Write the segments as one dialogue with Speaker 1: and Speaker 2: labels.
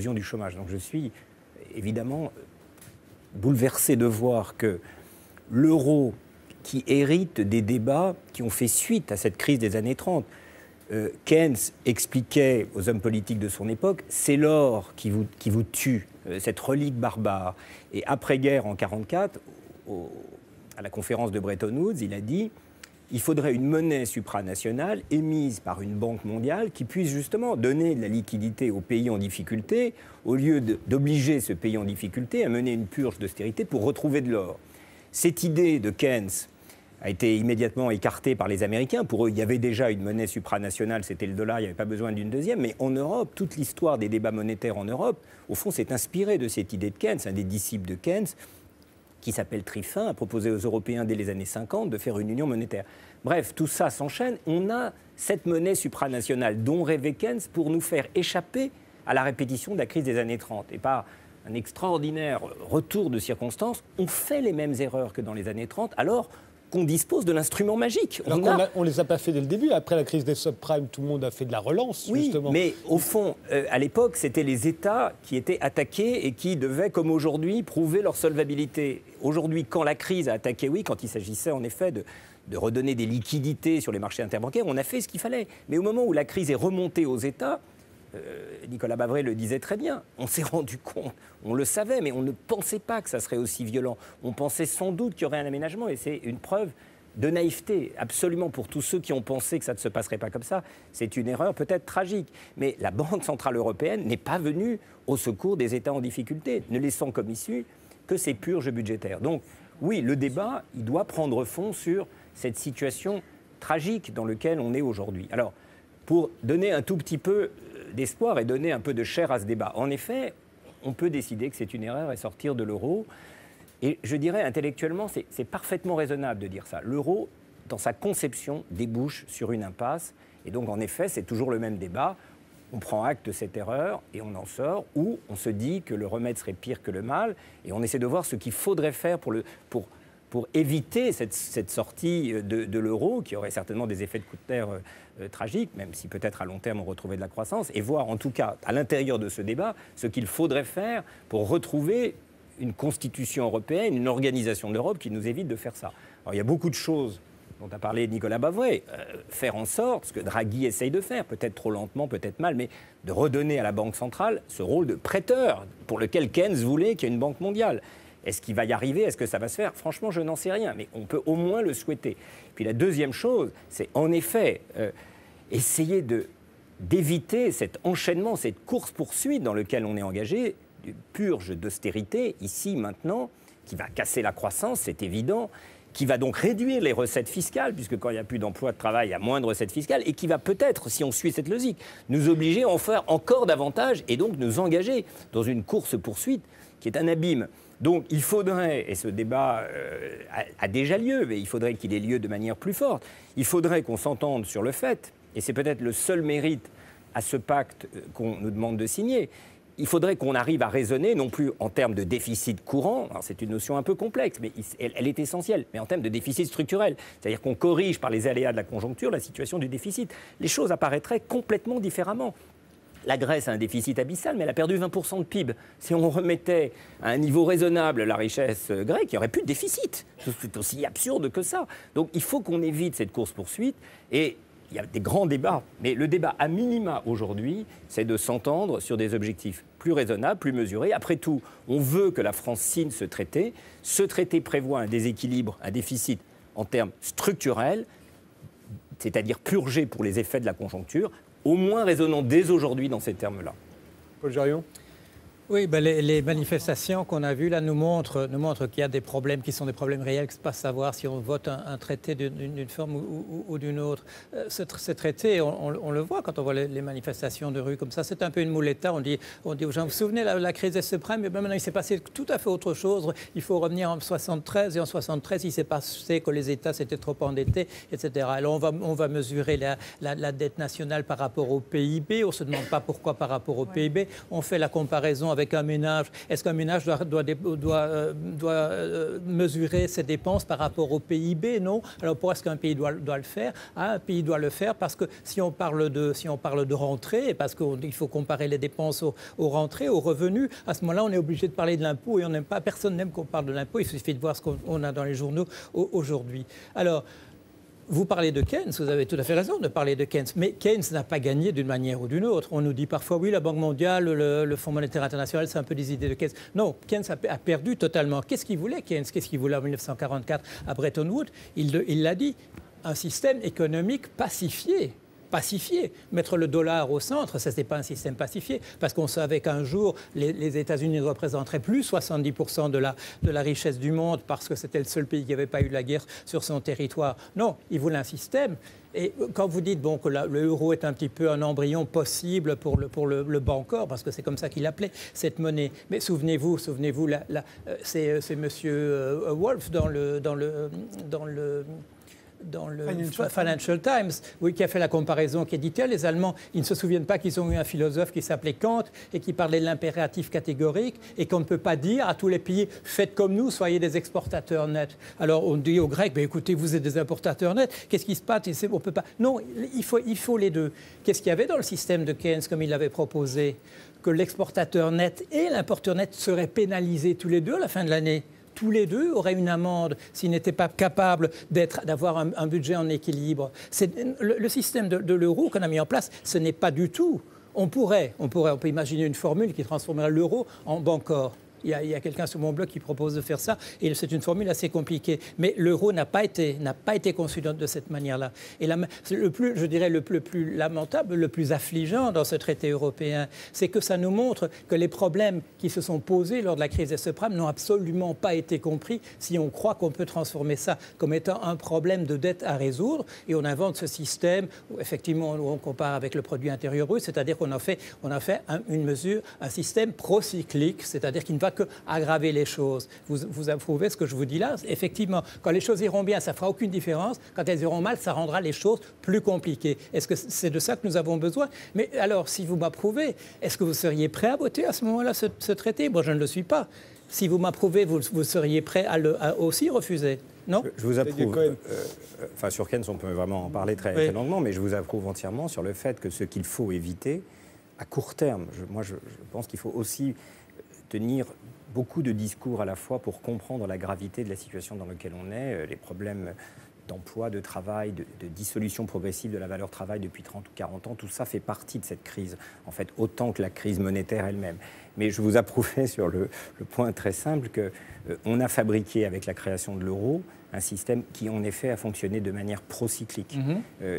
Speaker 1: du chômage. Donc je suis évidemment bouleversé de voir que l'euro, qui hérite des débats qui ont fait suite à cette crise des années 30, Keynes expliquait aux hommes politiques de son époque, c'est l'or qui vous tue, cette relique barbare. Et après-guerre, en 1944, à la conférence de Bretton Woods, il a dit il faudrait une monnaie supranationale émise par une banque mondiale qui puisse justement donner de la liquidité aux pays en difficulté, au lieu d'obliger ce pays en difficulté à mener une purge d'austérité pour retrouver de l'or. Cette idée de Keynes a été immédiatement écartée par les Américains. Pour eux, il y avait déjà une monnaie supranationale, c'était le dollar, il n'y avait pas besoin d'une deuxième. Mais en Europe, toute l'histoire des débats monétaires en Europe, au fond, s'est inspirée de cette idée de Keynes. Un des disciples de Keynes, qui s'appelle Triffin, a proposé aux Européens dès les années 50 de faire une union monétaire. Bref, tout ça s'enchaîne. On a cette monnaie supranationale dont rêvait Keynes pour nous faire échapper à la répétition de la crise des années 30. Et par un extraordinaire retour de circonstances, on fait les mêmes erreurs que dans les années 30, alors qu'on dispose de l'instrument magique.
Speaker 2: On ne les a pas fait dès le début. Après la crise des subprimes, tout le monde a fait de la relance,
Speaker 1: oui,
Speaker 2: justement.
Speaker 1: Mais au fond, à l'époque, c'était les États qui étaient attaqués et qui devaient, comme aujourd'hui, prouver leur solvabilité. Aujourd'hui, quand la crise a attaqué, oui, quand il s'agissait en effet de redonner des liquidités sur les marchés interbancaires, on a fait ce qu'il fallait. Mais au moment où la crise est remontée aux États, Nicolas Bavray le disait très bien, on s'est rendu compte, on le savait, mais on ne pensait pas que ça serait aussi violent. On pensait sans doute qu'il y aurait un aménagement, et c'est une preuve de naïveté, absolument, pour tous ceux qui ont pensé que ça ne se passerait pas comme ça. C'est une erreur peut-être tragique. Mais la Banque Centrale Européenne n'est pas venue au secours des États en difficulté, ne laissant comme issue que ces purges budgétaires. Donc oui, le débat, il doit prendre fond sur cette situation tragique dans laquelle on est aujourd'hui. Alors, pour donner un tout petit peu d'espoir et donner un peu de chair à ce débat. En effet, on peut décider que c'est une erreur et sortir de l'euro. Et je dirais intellectuellement, c'est parfaitement raisonnable de dire ça. L'euro, dans sa conception, débouche sur une impasse. Et donc, en effet, c'est toujours le même débat. On prend acte de cette erreur et on en sort, ou on se dit que le remède serait pire que le mal. Et on essaie de voir ce qu'il faudrait faire pour éviter cette sortie de l'euro, qui aurait certainement des effets de coup de terre tragiques, même si peut-être à long terme on retrouvait de la croissance, et voir en tout cas à l'intérieur de ce débat ce qu'il faudrait faire pour retrouver une constitution européenne, une organisation de l'Europe qui nous évite de faire ça. Alors il y a beaucoup de choses dont a parlé Nicolas Bavray, faire en sorte, ce que Draghi essaye de faire, peut-être trop lentement, peut-être mal, mais de redonner à la Banque centrale ce rôle de prêteur pour lequel Keynes voulait qu'il y ait une banque mondiale. Est-ce qu'il va y arriver? Est-ce que ça va se faire? Franchement, je n'en sais rien, mais on peut au moins le souhaiter. Puis la deuxième chose, c'est en effet essayer d'éviter cet enchaînement, cette course-poursuite dans laquelle on est engagé, de purge d'austérité, ici, maintenant, qui va casser la croissance, c'est évident, qui va donc réduire les recettes fiscales, puisque quand il n'y a plus d'emploi de travail, il y a moins de recettes fiscales, et qui va peut-être, si on suit cette logique, nous obliger à en faire encore davantage, et donc nous engager dans une course-poursuite qui est un abîme. Donc il faudrait, et ce débat a déjà lieu, mais il faudrait qu'il ait lieu de manière plus forte, il faudrait qu'on s'entende sur le fait, et c'est peut-être le seul mérite à ce pacte qu'on nous demande de signer, il faudrait qu'on arrive à raisonner, non plus en termes de déficit courant, alors c'est une notion un peu complexe, mais elle est essentielle, mais en termes de déficit structurel, c'est-à-dire qu'on corrige par les aléas de la conjoncture la situation du déficit. Les choses apparaîtraient complètement différemment. La Grèce a un déficit abyssal, mais elle a perdu 20% de PIB. Si on remettait à un niveau raisonnable la richesse grecque, il n'y aurait plus de déficit. C'est aussi absurde que ça. Donc il faut qu'on évite cette course-poursuite. Et il y a des grands débats. Mais le débat à minima aujourd'hui, c'est de s'entendre sur des objectifs plus raisonnables, plus mesurés. Après tout, on veut que la France signe ce traité. Ce traité prévoit un déséquilibre, un déficit en termes structurels, c'est-à-dire purgé pour les effets de la conjoncture, au moins raisonnant dès aujourd'hui dans ces termes-là.
Speaker 2: Paul Gérion ?
Speaker 3: Oui, ben les manifestations qu'on a vues là nous montrent qu'il y a des problèmes qui sont des problèmes réels, que c'est pas savoir si on vote un traité d'une forme ou d'une autre. Ce traité, on le voit quand on voit les manifestations de rue comme ça, c'est un peu une mouletta. On dit aux gens, vous vous souvenez, la crise des subprimes, mais maintenant il s'est passé tout à fait autre chose. Il faut revenir en 73, et en 73, il s'est passé que les États s'étaient trop endettés, etc. Alors on va mesurer la dette nationale par rapport au PIB. On ne se demande pas pourquoi par rapport au PIB. On fait la comparaison avec avec un ménage. Est-ce qu'un ménage doit mesurer ses dépenses par rapport au PIB? Non. Alors pourquoi est-ce qu'un pays doit le faire? Un pays doit le faire parce que si on parle de rentrée, parce qu'il faut comparer les dépenses aux rentrées, aux revenus, à ce moment-là, on est obligé de parler de l'impôt et on n'aime pas, personne n'aime qu'on parle de l'impôt. Il suffit de voir ce qu'on a dans les journaux aujourd'hui. Alors, vous parlez de Keynes, vous avez tout à fait raison de parler de Keynes, mais Keynes n'a pas gagné d'une manière ou d'une autre. On nous dit parfois, oui, la Banque mondiale, le Fonds monétaire international, c'est un peu des idées de Keynes. Non, Keynes a perdu totalement. Qu'est-ce qu'il voulait, Keynes? Qu'est-ce qu'il voulait en 1944 à Bretton Woods? Il l'a dit, un système économique pacifié. Mettre le dollar au centre, ça, ce n'est pas un système pacifié, parce qu'on savait qu'un jour, les États-Unis ne représenteraient plus 70% de la richesse du monde, parce que c'était le seul pays qui n'avait pas eu de la guerre sur son territoire. Non, il voulait un système. Et quand vous dites que l'euro est un petit peu un embryon possible pour le Bancor, parce que c'est comme ça qu'il appelait cette monnaie. Mais souvenez-vous, c'est M. Wolff dans le Financial Times, oui, qui a fait la comparaison, qui dit tiens, les Allemands, ils ne se souviennent pas qu'ils ont eu un philosophe qui s'appelait Kant et qui parlait de l'impératif catégorique et qu'on ne peut pas dire à tous les pays faites comme nous, soyez des exportateurs nets. Alors on dit aux Grecs écoutez, vous êtes des importateurs nets, qu'est-ce qui se passe? On peut pas. Non, il faut les deux. Qu'est-ce qu'il y avait dans le système de Keynes comme il l'avait proposé? Que l'exportateur net et l'importeur net seraient pénalisés tous les deux à la fin de l'année. Tous les deux auraient une amende s'ils n'étaient pas capables d'avoir un budget en équilibre. Le système de l'euro qu'on a mis en place, ce n'est pas du tout. On peut imaginer une formule qui transformerait l'euro en Bancor. Il y a quelqu'un sur mon blog qui propose de faire ça, et c'est une formule assez compliquée. Mais l'euro n'a pas été conçu de cette manière-là. Et le plus lamentable, le plus affligeant dans ce traité européen, c'est que ça nous montre que les problèmes qui se sont posés lors de la crise des subprimes n'ont absolument pas été compris si on croit qu'on peut transformer ça comme étant un problème de dette à résoudre. Et on invente ce système où, effectivement, on compare avec le produit intérieur brut, c'est-à-dire qu'on a fait une mesure, un système procyclique, c'est-à-dire qui ne va que aggraver les choses. Vous approuvez ce que je vous dis là? Effectivement, quand les choses iront bien, ça ne fera aucune différence. Quand elles iront mal, ça rendra les choses plus compliquées. Est-ce que c'est de ça que nous avons besoin? Mais alors, si vous m'approuvez, est-ce que vous seriez prêt à voter à ce moment-là ce traité? Moi, je ne le suis pas. Si vous m'approuvez, vous seriez prêt à aussi refuser? Non?
Speaker 1: Je vous approuve. Sur Keynes, on peut vraiment en parler très longuement, mais je vous approuve entièrement sur le fait que ce qu'il faut éviter, à court terme, je pense qu'il faut aussi tenir beaucoup de discours à la fois pour comprendre la gravité de la situation dans laquelle on est, les problèmes d'emploi, de travail, de dissolution progressive de la valeur travail depuis 30 ou 40 ans, tout ça fait partie de cette crise, en fait, autant que la crise monétaire elle-même. Mais je vous approuvais sur le point très simple qu'on a fabriqué avec la création de l'euro un système qui, en effet, a fonctionné de manière procyclique.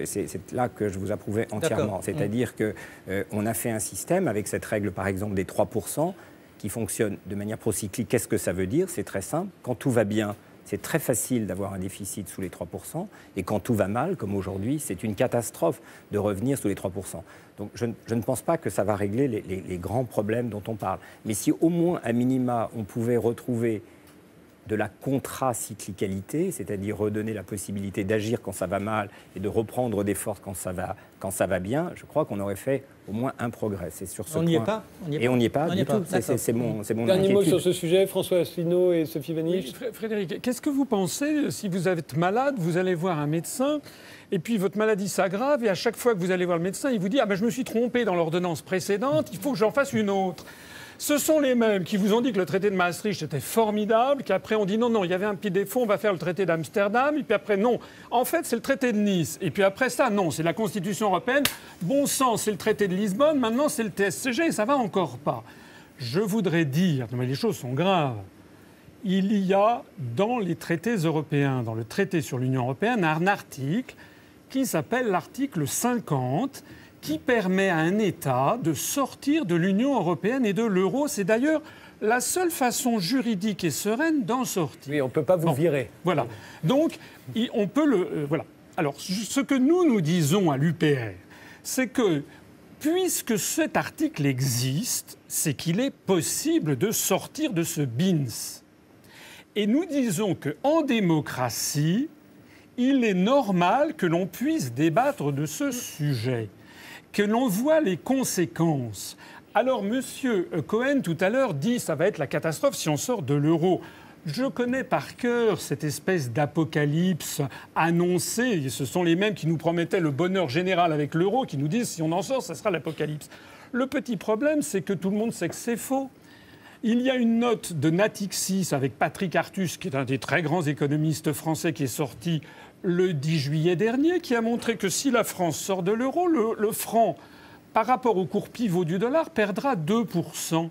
Speaker 1: C'est là que je vous approuvais entièrement. C'est-à-dire qu'on a fait un système avec cette règle, par exemple, des 3%, qui fonctionne de manière procyclique. Qu'est-ce que ça veut dire? C'est très simple. Quand tout va bien, c'est très facile d'avoir un déficit sous les 3%. Et quand tout va mal, comme aujourd'hui, c'est une catastrophe de revenir sous les 3%. Donc je ne pense pas que ça va régler les grands problèmes dont on parle. Mais si au moins, à minima, on pouvait retrouver de la contracyclicalité, c'est-à-dire redonner la possibilité d'agir quand ça va mal et de reprendre des forces quand ça va bien, je crois qu'on aurait fait au moins un progrès. C'est sur ce point.
Speaker 3: On n'y est pas.
Speaker 1: Et on n'y est pas du tout. C'est mon
Speaker 2: Dernier mot sur ce sujet, François Asselineau et Sophie Vanish.
Speaker 4: Oui, Frédéric, qu'est-ce que vous pensez si vous êtes malade, vous allez voir un médecin et puis votre maladie s'aggrave et à chaque fois que vous allez voir le médecin, il vous dit « Ah ben je me suis trompé dans l'ordonnance précédente, il faut que j'en fasse une autre ». Ce sont les mêmes qui vous ont dit que le traité de Maastricht était formidable, qu'après on dit non, il y avait un petit défaut, on va faire le traité d'Amsterdam, et puis après non, en fait c'est le traité de Nice, et puis après ça non, c'est la Constitution européenne, bon sang c'est le traité de Lisbonne, maintenant c'est le TSCG, et ça va encore pas. Je voudrais dire, mais les choses sont graves, il y a dans les traités européens, dans le traité sur l'Union européenne, un article qui s'appelle l'article 50, qui permet à un État de sortir de l'Union européenne et de l'euro. C'est d'ailleurs la seule façon juridique et sereine d'en sortir.
Speaker 2: Oui, on ne peut pas vous virer.
Speaker 4: Voilà. Donc, on peut le... voilà. Alors, ce que nous disons à l'UPR, c'est que, puisque cet article existe, c'est qu'il est possible de sortir de ce BINS. Et nous disons qu'en démocratie, il est normal que l'on puisse débattre de ce sujet, que l'on voit les conséquences Alors, monsieur Cohen, tout à l'heure, dit ça va être la catastrophe si on sort de l'euro. Je connais par cœur cette espèce d'apocalypse annoncée. Et ce sont les mêmes qui nous promettaient le bonheur général avec l'euro, qui nous disent si on en sort, ça sera l'apocalypse. Le petit problème, c'est que tout le monde sait que c'est faux. Il y a une note de Natixis avec Patrick Artus, qui est un des très grands économistes français, qui est sortie le 10 juillet dernier, qui a montré que si la France sort de l'euro, le franc, par rapport au cours pivot du dollar, perdra 2%.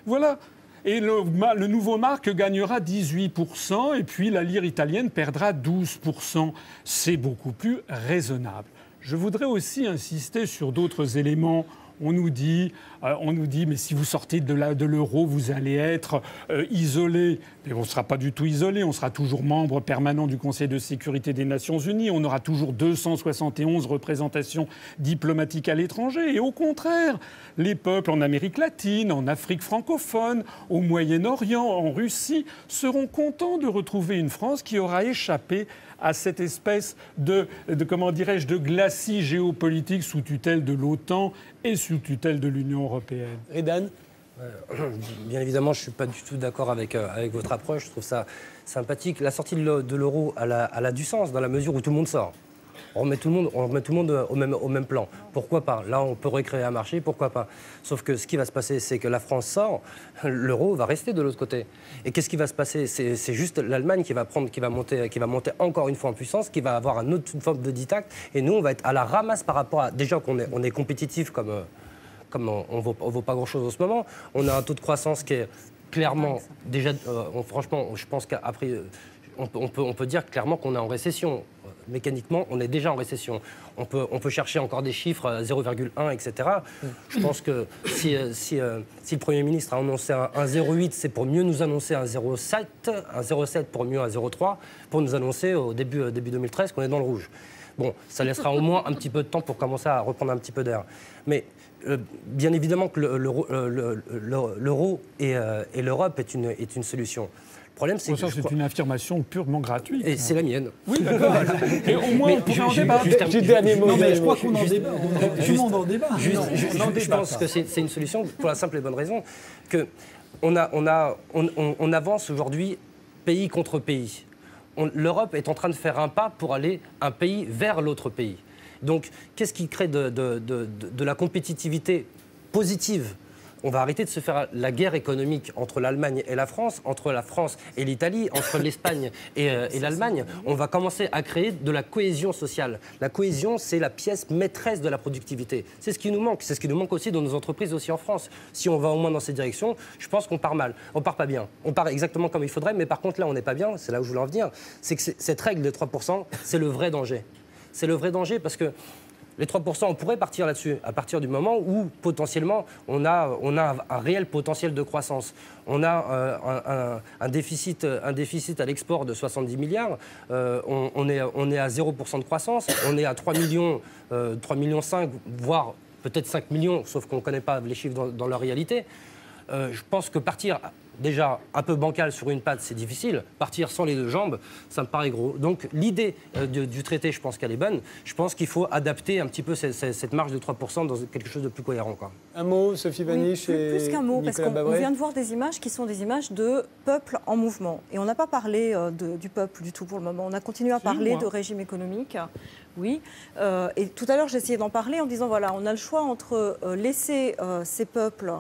Speaker 4: Voilà. Et le nouveau marque gagnera 18%, et puis la lire italienne perdra 12%. C'est beaucoup plus raisonnable. Je voudrais aussi insister sur d'autres éléments. On nous dit, mais si vous sortez de l'euro, vous allez être isolé. Mais on ne sera pas du tout isolé. On sera toujours membre permanent du Conseil de sécurité des Nations Unies. On aura toujours 271 représentations diplomatiques à l'étranger. Et au contraire, les peuples en Amérique latine, en Afrique francophone, au Moyen-Orient, en Russie, seront contents de retrouver une France qui aura échappé à cette espèce de glacis géopolitique sous tutelle de l'OTAN et sous tutelle de l'Union européenne.
Speaker 2: Redan ?
Speaker 5: Bien évidemment, je ne suis pas du tout d'accord avec votre approche. Je trouve ça sympathique. La sortie de l'euro, elle a du sens dans la mesure où tout le monde sort. On remet tout le monde au même plan. Pourquoi pas? Là, on peut recréer un marché, pourquoi pas? Sauf que ce qui va se passer, c'est que la France sort, l'euro va rester de l'autre côté. Et qu'est-ce qui va se passer? C'est juste l'Allemagne qui va monter encore une fois en puissance, qui va avoir une autre forme de dictat. Et nous, on va être à la ramasse par rapport à... Déjà qu'on est compétitif comme on vaut pas grand-chose en ce moment. On a un taux de croissance qui est clairement... Déjà, franchement, je pense qu'après... On peut dire clairement qu'on est en récession. Mécaniquement, on est déjà en récession. On peut chercher encore des chiffres, 0,1, etc. Je pense que si le Premier ministre a annoncé un 0,8, c'est pour mieux nous annoncer un 0,7 pour mieux un 0,3, pour nous annoncer au début 2013 qu'on est dans le rouge. Bon, ça laissera au moins un petit peu de temps pour commencer à reprendre un petit peu d'air. Mais bien évidemment que l'euro et l'Europe est une solution. Le problème, c'est que
Speaker 4: c'est une affirmation purement gratuite.
Speaker 5: Et c'est la mienne.
Speaker 4: Oui, d'accord. Et au moins, on pourrait en débattre.
Speaker 2: Juste dernier mot.
Speaker 6: Non, mais je crois qu'on en débat. Tout le monde en débat.
Speaker 5: Je pense que c'est une solution pour la simple et bonne raison qu'on avance aujourd'hui pays contre pays. L'Europe est en train de faire un pas pour aller un pays vers l'autre pays. Donc, qu'est-ce qui crée de la compétitivité positive? On va arrêter de se faire la guerre économique entre l'Allemagne et la France, entre la France et l'Italie, entre l'Espagne et l'Allemagne. On va commencer à créer de la cohésion sociale. La cohésion, c'est la pièce maîtresse de la productivité. C'est ce qui nous manque. C'est ce qui nous manque aussi dans nos entreprises, aussi en France. Si on va au moins dans cette direction, je pense qu'on part mal. On part pas bien. On part exactement comme il faudrait, mais par contre, là, on n'est pas bien. C'est là où je voulais en venir. C'est que cette règle des 3%, c'est le vrai danger. C'est le vrai danger parce que les 3%, on pourrait partir là-dessus, à partir du moment où, potentiellement, on a un réel potentiel de croissance. On a un déficit à l'export de 70 milliards. On est à 0% de croissance. On est à 3 millions 5, voire peut-être 5 millions, sauf qu'on ne connaît pas les chiffres dans leur réalité. Je pense que partir... Déjà, un peu bancal sur une patte, c'est difficile. Partir sans les deux jambes, ça me paraît gros. Donc, l'idée du traité, je pense qu'elle est bonne. Je pense qu'il faut adapter un petit peu cette marge de 3% dans quelque chose de plus cohérent, quoi.
Speaker 2: Un mot, Sophie Vanish et
Speaker 7: plus qu'un mot,
Speaker 2: Nicolas
Speaker 7: parce qu'on vient de voir des images qui sont des images de peuple en mouvement. Et on n'a pas parlé du peuple du tout pour le moment. On a continué à parler de régime économique. Oui. Et tout à l'heure, j'ai essayé d'en parler en disant, voilà, on a le choix entre laisser ces peuples...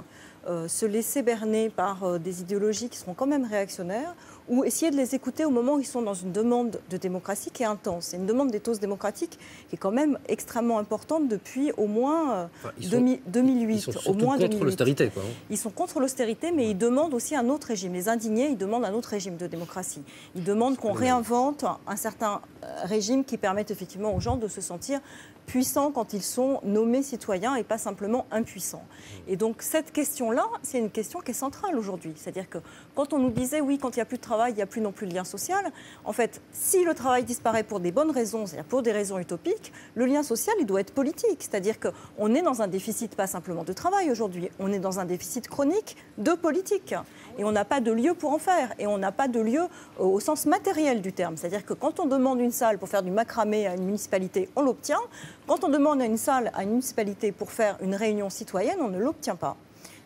Speaker 7: se laisser berner par des idéologies qui seront quand même réactionnaires ou essayer de les écouter au moment où ils sont dans une demande de démocratie qui est intense. C'est une demande d'éthos démocratique qui est quand même extrêmement importante depuis au moins 2008.
Speaker 5: Ils sont surtout contre l'austérité, quoi.
Speaker 7: Ils sont contre l'austérité, mais ils demandent aussi un autre régime. Les indignés, ils demandent un autre régime de démocratie. Ils demandent qu'on réinvente un certain régime qui permette effectivement aux gens de se sentir puissants quand ils sont nommés citoyens et pas simplement impuissants. Et donc cette question-là, c'est une question qui est centrale aujourd'hui. C'est-à-dire que quand on nous disait, oui, quand il n'y a plus de travail, il n'y a plus non plus de lien social, en fait, si le travail disparaît pour des bonnes raisons, c'est-à-dire pour des raisons utopiques, le lien social, il doit être politique. C'est-à-dire qu'on est dans un déficit pas simplement de travail aujourd'hui, on est dans un déficit chronique de politique. Et on n'a pas de lieu pour en faire. Et on n'a pas de lieu au sens matériel du terme. C'est-à-dire que quand on demande une salle pour faire du macramé à une municipalité, on l'obtient. Quand on demande une salle à une municipalité pour faire une réunion citoyenne, on ne l'obtient pas.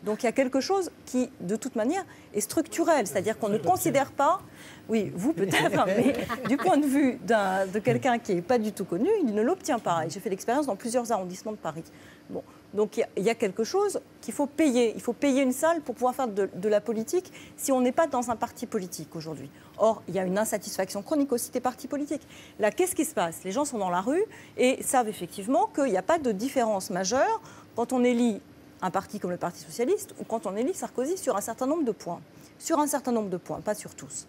Speaker 7: Donc il y a quelque chose qui, de toute manière, est structurel. C'est-à-dire qu'on ne considère pas, oui, vous peut-être, mais du point de vue de quelqu'un qui n'est pas du tout connu, il ne l'obtient pas. Et j'ai fait l'expérience dans plusieurs arrondissements de Paris. Bon. Donc il y a quelque chose qu'il faut payer. Il faut payer une salle pour pouvoir faire de la politique si on n'est pas dans un parti politique aujourd'hui. Or, il y a une insatisfaction chronique aussi des partis politiques. Là, qu'est-ce qui se passe? Les gens sont dans la rue et savent effectivement qu'il n'y a pas de différence majeure quand on élit un parti comme le Parti socialiste ou quand on élit Sarkozy sur un certain nombre de points. Sur un certain nombre de points, pas sur tous.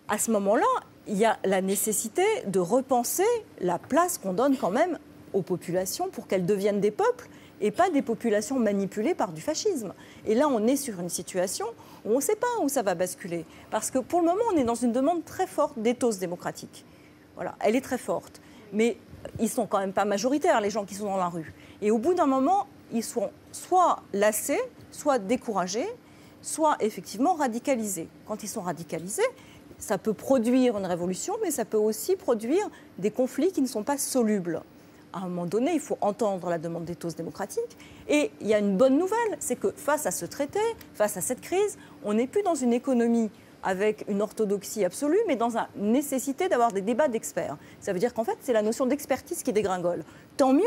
Speaker 7: À ce moment-là, il y a la nécessité de repenser la place qu'on donne quand même aux populations pour qu'elles deviennent des peuples et pas des populations manipulées par du fascisme. Et là, on est sur une situation où on ne sait pas où ça va basculer. Parce que pour le moment, on est dans une demande très forte d'éthos démocratique. Voilà, elle est très forte. Mais ils ne sont quand même pas majoritaires, les gens qui sont dans la rue. Et au bout d'un moment, ils sont soit lassés, soit découragés, soit effectivement radicalisés. Quand ils sont radicalisés, ça peut produire une révolution, mais ça peut aussi produire des conflits qui ne sont pas solubles. À un moment donné, il faut entendre la demande d'éthos démocratique. Et il y a une bonne nouvelle, c'est que face à ce traité, face à cette crise, on n'est plus dans une économie avec une orthodoxie absolue, mais dans la nécessité d'avoir des débats d'experts. Ça veut dire qu'en fait, c'est la notion d'expertise qui dégringole. Tant mieux,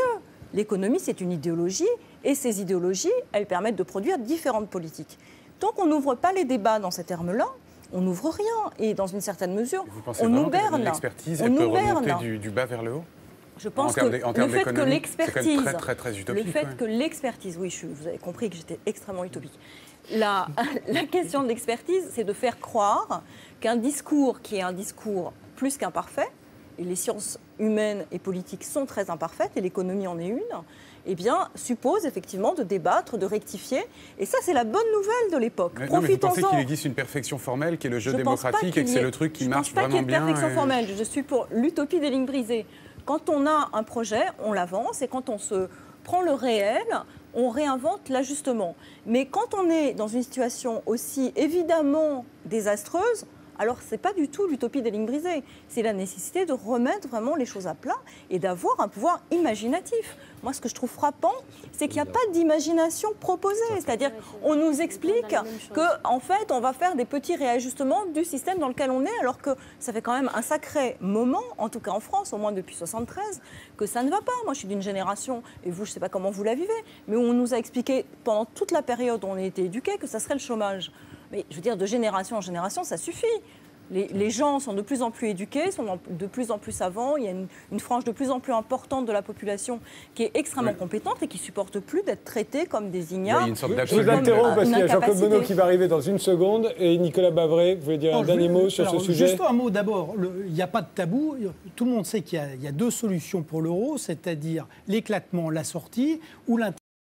Speaker 7: l'économie, c'est une idéologie, et ces idéologies, elles permettent de produire différentes politiques. Tant qu'on n'ouvre pas les débats dans ces termes-là, on n'ouvre rien. Et dans une certaine mesure, on nous berne.
Speaker 8: L'expertise, elle peut remonter du bas vers le haut?
Speaker 7: Je pense que le fait que l'expertise, le fait que l'expertise, oui, vous avez compris que j'étais extrêmement utopique. La question de l'expertise, c'est de faire croire qu'un discours qui est un discours plus qu'imparfait, et les sciences humaines et politiques sont très imparfaites, et l'économie en est une, eh bien, suppose effectivement de débattre, de rectifier. Et ça, c'est la bonne nouvelle de l'époque.
Speaker 8: Vous pensez qu'il existe une perfection formelle qui est le jeu démocratique et que c'est le truc qui marche vraiment bien?
Speaker 7: Je ne pense pas qu'il y ait une perfection formelle. Je suis pour l'utopie des lignes brisées. Quand on a un projet, on l'avance, et quand on se prend le réel, on réinvente l'ajustement. Mais quand on est dans une situation aussi évidemment désastreuse, alors ce n'est pas du tout l'utopie des lignes brisées. C'est la nécessité de remettre vraiment les choses à plat et d'avoir un pouvoir imaginatif. Moi, ce que je trouve frappant, c'est qu'il n'y a pas d'imagination proposée. C'est-à-dire, on nous explique qu'en fait, on va faire des petits réajustements du système dans lequel on est, alors que ça fait quand même un sacré moment, en tout cas en France, au moins depuis 1973, que ça ne va pas. Moi, je suis d'une génération, et vous, je ne sais pas comment vous la vivez, mais où on nous a expliqué pendant toute la période où on a été éduqués que ça serait le chômage. Mais je veux dire, de génération en génération, ça suffit. Les gens sont de plus en plus éduqués, sont de plus en plus savants. Il y a une frange de plus en plus importante de la population qui est extrêmement compétente et qui ne supporte plus d'être traitée comme des ignares.
Speaker 2: Je vous interromps parce qu'il y a Jean-Claude Monod qui va arriver dans une seconde. Et Nicolas Bavré, vous voulez dire un dernier mot sur ce sujet?
Speaker 6: Juste un mot d'abord. Il n'y a pas de tabou. Tout le monde sait qu'il y a deux solutions pour l'euro, c'est-à-dire l'éclatement, la sortie, ou l'intégration.